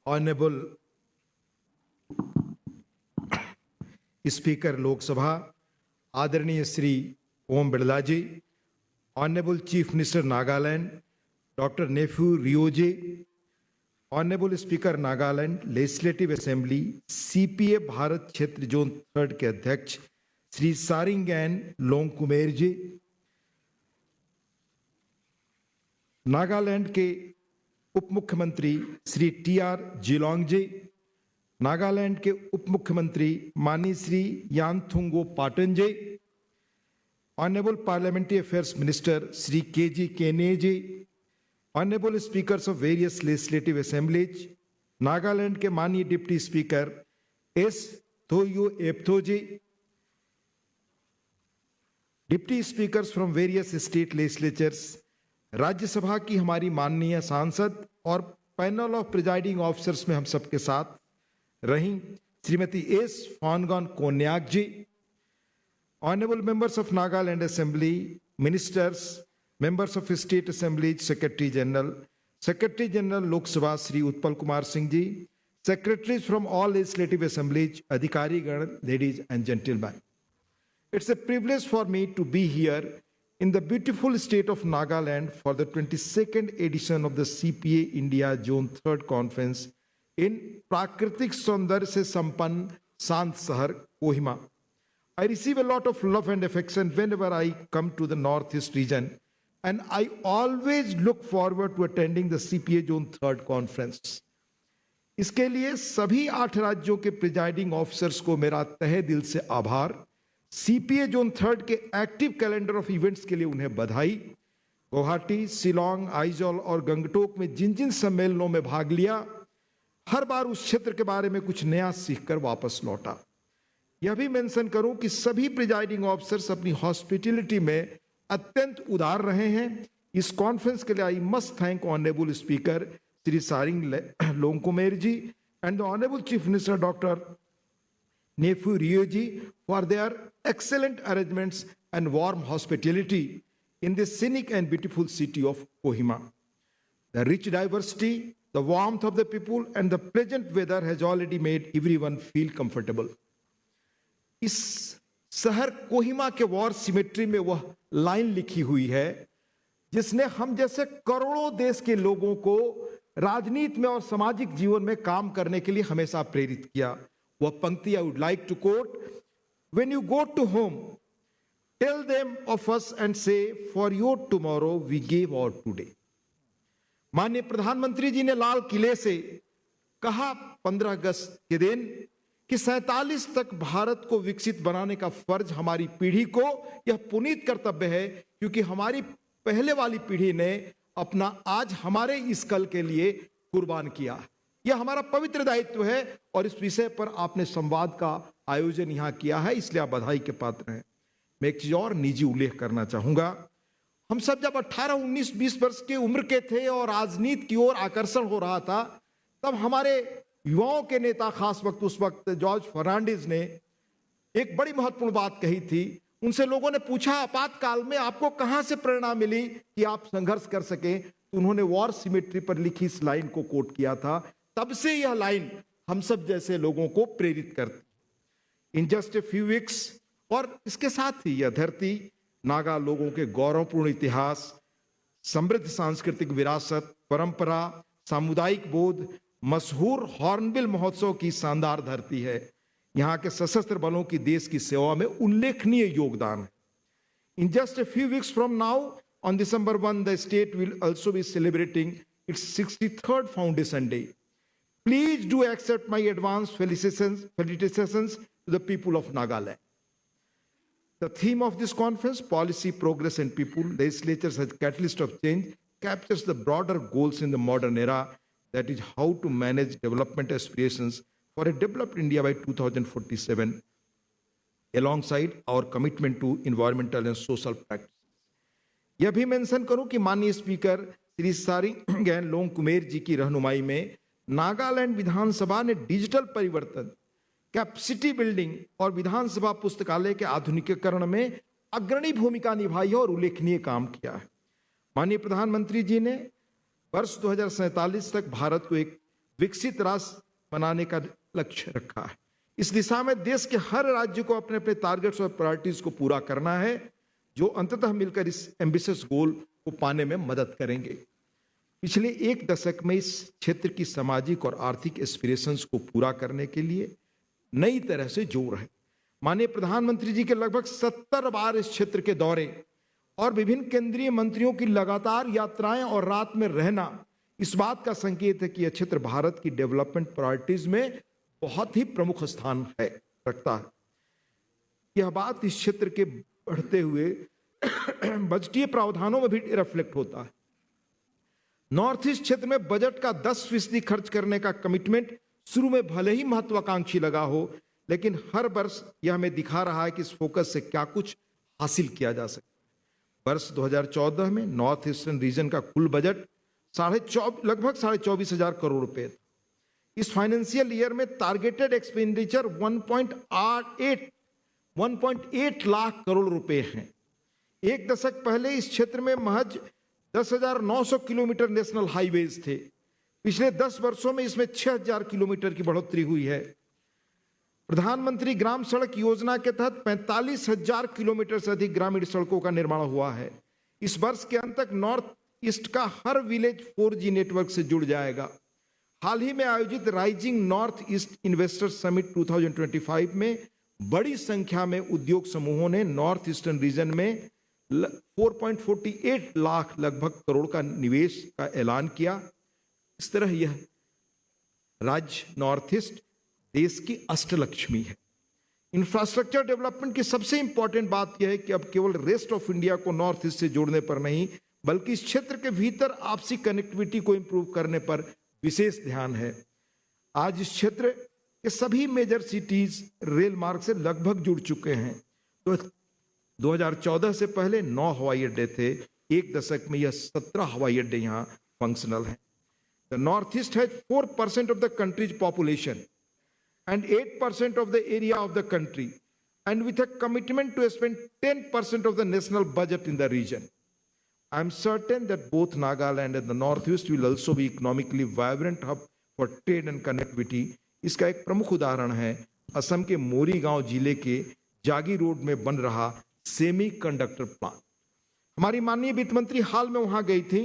Honourable speaker Lok Sabha आदरणीय Shri Om Birla ji, honourable chief minister Nagaland doctor Neiphiu Rio ji, honourable speaker Nagaland legislative assembly CPA Bharat क्षेत्र zone 3 के अध्यक्ष श्री सारिंगैन लोंगकुमेर जी, नागालैंड के उप मुख्यमंत्री श्री टीआर जिलोंग जी, नागालैंड के उप मुख्यमंत्री माननीय Shri Yanthungo Patton ji, honourable parliamentary affairs minister Shri KG Kenye ji, honourable speakers of various legislative assemblies, Nagaland के माननीय deputy speaker S Toiho Yeptho ji, deputy speakers from various state legislatures, Rajya Sabha की हमारी माननीय सांसद और पैनल ऑफ प्रिजाइडिंग ऑफिसर्स में हम सबके साथ रही Shrimati S Phangnon Konyak ji, honourable members of Nagaland assembly, ministers, members of state assemblies, secretary general Lok Sabha Shri Utpal Kumar Singh ji, secretaries from all legislative assemblies, अधिकारीगण, ladies and gentleman. It's a privilege for me to be here in the beautiful state of Nagaland for the 22nd edition of the CPA India Zone 3rd Conference in प्राकृतिक सौंदर्य से संपन्न शांत शहर Kohima. I receive a lot of love and affection whenever I come to the Northeast region, and I always look forward to attending the CPA Zone 3rd Conference. इसके लिए सभी 8 राज्यों के प्रिजाइडिंग ऑफिसर्स को मेरा तहे दिल से आभार. सीपीए जोन 3 के एक्टिव कैलेंडर ऑफ इवेंट्स के लिए उन्हें बधाई. गुवाहाटी, शिलोंग, आइजॉल और गंगटोक में जिन जिन सम्मेलनों में भाग लिया, हर बार उस क्षेत्र के बारे में कुछ नया सीखकर वापस लौटा. यह भी मेंशन करूं कि सभी प्रिजाइडिंग ऑफिसर्स अपनी हॉस्पिटैलिटी में अत्यंत उदार रहे हैं. इस कॉन्फ्रेंस के लिए I must thank honourable speaker Shri Sharingain Longkumer ji and the honourable chief minister doctor Nephew Rio ji for their excellent arrangements and warm hospitality in this scenic and beautiful city of Kohima. The rich diversity, the warmth of the people and the pleasant weather has already made everyone feel comfortable. इस शहर कोहिमा के war symmetry में वह line लिखी हुई है जिसने हम जैसे करोड़ों देश के लोगों को राजनीति में और सामाजिक जीवन में काम करने के लिए हमेशा प्रेरित किया. वह पंक्ति I would like to quote: when you go to home, tell them of us and say, for your tomorrow we gave our today. माननीय प्रधानमंत्री जी ने लाल किले से कहा 15 अगस्त के दिन कि 47 तक भारत को विकसित बनाने का फर्ज हमारी पीढ़ी को यह पुनीत कर्तव्य है, क्योंकि हमारी पहले वाली पीढ़ी ने अपना आज हमारे इस कल के लिए कुर्बान किया. यह हमारा पवित्र दायित्व है और इस विषय पर आपने संवाद का आयोजन यहां किया है, इसलिए आप बधाई के पात्र हैं. मैं एक चीज और निजी उल्लेख करना चाहूंगा. हम सब जब 18, 19, 20 वर्ष की उम्र के थे और राजनीति की ओर आकर्षण हो रहा था, तब हमारे युवाओं के नेता, खास वक्त उस वक्त जॉर्ज फर्नांडिस ने एक बड़ी महत्वपूर्ण बात कही थी. उनसे लोगों ने पूछा, आपातकाल में आपको कहां से प्रेरणा मिली कि आप संघर्ष कर सके? तो उन्होंने वॉर सिमेट्री पर लिखी इस लाइन को कोट किया था. तब से यह लाइन हम सब जैसे लोगों को प्रेरित करती. In just a few weeks, और इसके साथ ही यह धरती नागा लोगों के गौरवपूर्ण इतिहास, समृद्ध सांस्कृतिक विरासत, परंपरा, सामुदायिक बोध, मशहूर हॉर्नबिल महोत्सव की शानदार धरती है. यहाँ के सशस्त्र बलों की देश की सेवा में उल्लेखनीय योगदान है. In just a few weeks from now, on December 1, the state will also be celebrating its 63rd Foundation Day. Please do accept my advance felicitations to the people of Nagaland. The theme of this conference, Policy, Progress and People, Legislatures as Catalyst of Change, captures the broader goals in the modern era, that is how to manage development aspirations for a developed India by 2047, alongside our commitment to environmental and social practices. यह भी mention करूं कि माननीय speaker Shri सारिंगैन Longkumer जी की रहनुमाई में नागालैंड विधानसभा ने digital परिवर्तन, कैपेसिटी बिल्डिंग और विधानसभा पुस्तकालय के आधुनिकीकरण में अग्रणी भूमिका निभाई है और उल्लेखनीय काम किया है. माननीय प्रधानमंत्री जी ने वर्ष 2047 तक भारत को एक विकसित राष्ट्र बनाने का लक्ष्य रखा है। इस दिशा में देश के हर राज्य को अपने अपने टारगेट्स और प्रायोरिटीज को पूरा करना है, जो अंततः मिलकर इस एम्बिशियस गोल को पाने में मदद करेंगे। पिछले एक दशक में इस क्षेत्र की सामाजिक और आर्थिक एस्पिरेशंस को पूरा करने के लिए नई तरह से जोर है। माननीय प्रधानमंत्री जी के लगभग 70 बार इस क्षेत्र के दौरे और विभिन्न केंद्रीय मंत्रियों की लगातार यात्राएं और रात में रहना इस बात का संकेत है कि यह क्षेत्र भारत की डेवलपमेंट प्रायोरिटीज में बहुत ही प्रमुख स्थान रखता है। यह बात इस क्षेत्र के बढ़ते हुए बजटीय प्रावधानों में भी रिफ्लेक्ट होता है। नॉर्थ ईस्ट क्षेत्र में बजट का 10% खर्च करने का कमिटमेंट शुरू में भले ही महत्वाकांक्षी लगा हो, लेकिन हर वर्ष यह हमें दिखा रहा है कि इस फोकस से क्या कुछ हासिल किया जा सकता है। वर्ष 2014 में नॉर्थ ईस्टर्न रीजन का कुल बजट लगभग 24,500 करोड़ रुपए था। इस फाइनेंशियल ईयर में टारगेटेड एक्सपेंडिचर 1.8 लाख करोड़ रुपए हैं। एक दशक पहले इस क्षेत्र में महज 10,900 किलोमीटर नेशनल हाईवेज थे। पिछले 10 वर्षों में इसमें 6,000 किलोमीटर की बढ़ोतरी हुई है। प्रधानमंत्री ग्राम सड़क योजना के तहत 45,000 किलोमीटर से अधिक ग्रामीण सड़कों का निर्माण हुआ है। इस वर्ष के अंत तक नॉर्थ ईस्ट का हर विलेज 4G नेटवर्क से जुड़ जाएगा। हाल ही में आयोजित rising north east investor summit 2025 में बड़ी संख्या में उद्योग समूहों ने नॉर्थ ईस्टर्न रीजन में 4.48 लाख लगभग करोड़ का निवेश का ऐलान किया। इस तरह यह राज्य नॉर्थ ईस्ट देश की अष्टलक्ष्मी है। इंफ्रास्ट्रक्चर डेवलपमेंट की सबसे इंपॉर्टेंट बात यह है कि अब केवल रेस्ट ऑफ इंडिया को नॉर्थ ईस्ट से जोड़ने पर नहीं, बल्कि इस क्षेत्र के भीतर आपसी कनेक्टिविटी को इंप्रूव करने पर विशेष ध्यान है। आज इस क्षेत्र के सभी मेजर सिटीज रेल मार्ग से लगभग जुड़ चुके हैं। तो 2014 से पहले 9 हवाई अड्डे थे। एक दशक में यह 17 हवाई अड्डे यहाँ फंक्शनल हैं। The north east has 4% of the countries population and 8% of the area of the country, and with a commitment to spend 10% of the national budget in the region. I am certain that both Nagaland and the Northeast will also be economically vibrant hub for trade and connectivity. इसका एक प्रमुख उदाहरण है असम के मोरीगांव जिले के जागी road में बन रहा सेमी कंडक्टर प्लांट। हमारी माननीय वित्त मंत्री हाल में वहां गई थी।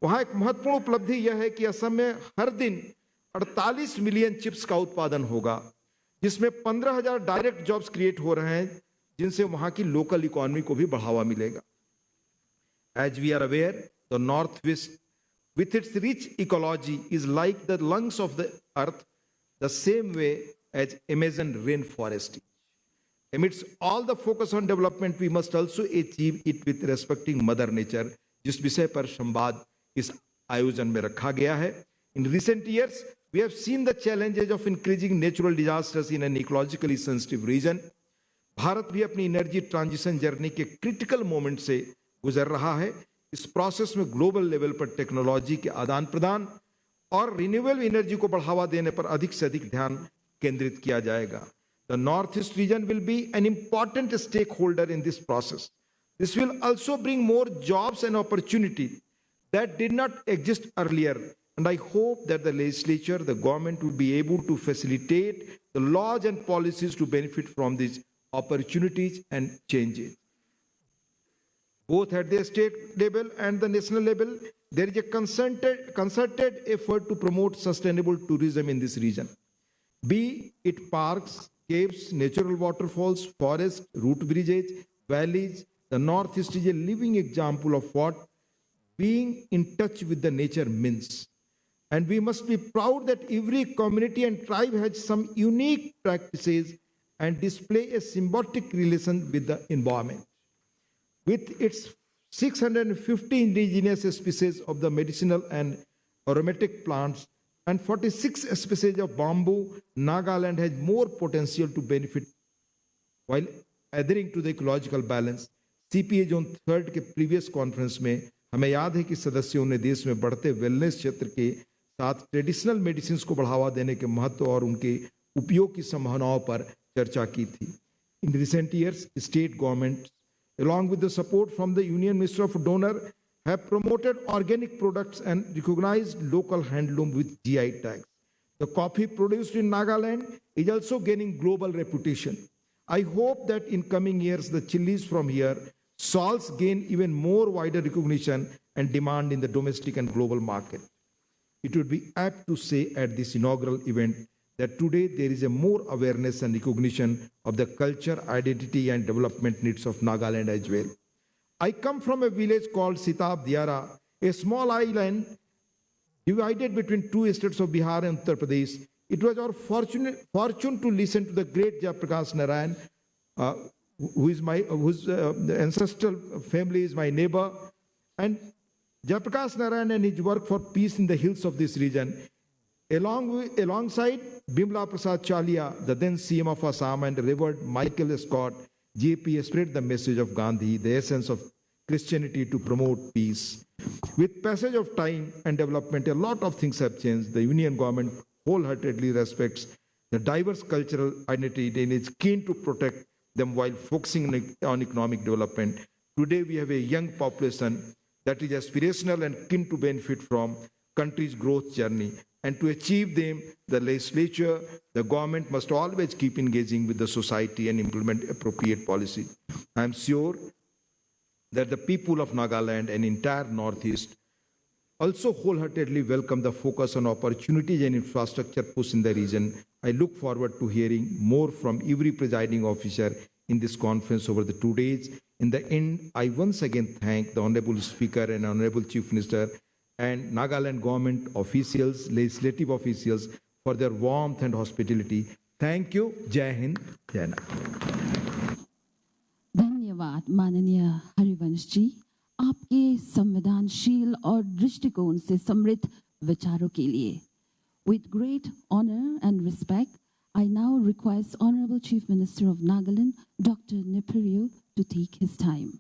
वहां एक महत्वपूर्ण उपलब्धि यह है कि असम में हर दिन 48 मिलियन चिप्स का उत्पादन होगा, जिसमें 15,000 डायरेक्ट जॉब्स क्रिएट हो रहे हैं, जिनसे वहां की लोकल इकोनॉमी को भी बढ़ावा मिलेगा। As we are aware, the Northwest, with its rich ecology, is like the lungs of the earth, the same way as Amazon rainforest. Amidst all the focus on development, we must also achieve it with respecting Mother Nature, जिस विषय पर संवाद इस आयोजन में रखा गया है। In recent years, we have seen the challenges of increasing natural disasters in an ecologically sensitive region. Bharat भी अपनी एनर्जी ट्रांजिशन जर्नी के क्रिटिकल मोमेंट से गुजर रहा है। इस प्रोसेस में ग्लोबल लेवल पर टेक्नोलॉजी के आदान प्रदान और रिन्यूएबल एनर्जी को बढ़ावा देने पर अधिक से अधिक ध्यान केंद्रित किया जाएगा। The North East region will be an important stakeholder in this process. This will also bring more jobs and opportunities that did not exist earlier. And I hope that the legislature, the government will be able to facilitate the laws and policies to benefit from these opportunities and changes. Both at the state level and the national level, there is a concerted effort to promote sustainable tourism in this region. Be it parks, caves, natural waterfalls, forests, root bridges, valleys, the Northeast is a living example of what being in touch with the nature means. And we must be proud that every community and tribe has some unique practices and display a symbiotic relation with the environment. With its 650 indigenous species of the medicinal and aromatic plants and 46 species of bamboo, Nagaland has more potential to benefit while adhering to the ecological balance. CPA Zone 3rd के previous conference में हमें याद है कि सदस्यों ने देश में बढ़ते वेलनेस क्षेत्र के साथ ट्रेडिशनल मेडिसिन को बढ़ावा देने के महत्व और उनके उपयोग की संभावनाओं पर चर्चा की थी। In recent years state government along with the support from the Union Ministry of Donor have promoted organic products and recognized local handloom with GI tags. The coffee produced in Nagaland is also gaining global reputation. I hope that in coming years, the chilies from here shall gain even more wider recognition and demand in the domestic and global market. It would be apt to say at this inaugural event that today there is a more awareness and recognition of the culture, identity, and development needs of Nagaland as well. I come from a village called Sitab Diara, a small island divided between two states of Bihar and Uttar Pradesh. It was our fortune to listen to the great Jayaprakash Narayan, uh, whose ancestral family is my neighbor, and Jayaprakash Narayan and his work for peace in the hills of this region. Alongside Bimla Prasad Chalia, the then CM of Assam, and Revered Michael Scott, JP spread the message of Gandhi, the essence of Christianity to promote peace. With passage of time and development, a lot of things have changed. The Union government wholeheartedly respects the diverse cultural identity and is keen to protect them while focusing on economic development. Today, we have a young population that is aspirational and keen to benefit from country's growth journey. And to achieve them, the legislature, the government must always keep engaging with the society and implement appropriate policy. I am sure that the people of Nagaland and entire Northeast also wholeheartedly welcome the focus on opportunities and infrastructure push in the region. I look forward to hearing more from every presiding officer in this conference over the 2 days. In the end, I once again thank the Honorable Speaker and Honorable Chief Minister and Nagaland government officials, legislative officials for their warmth and hospitality. Thank you. Jai Hind. Jai Nagaland. धन्यवाद माननीय हरिवंश जी, आपके संवेदनशील और दृष्टिकोण से समृद्ध विचारों के लिए. With great honor and respect, I now request Honorable Chief Minister of Nagaland, Dr. Nepereou, to take his time.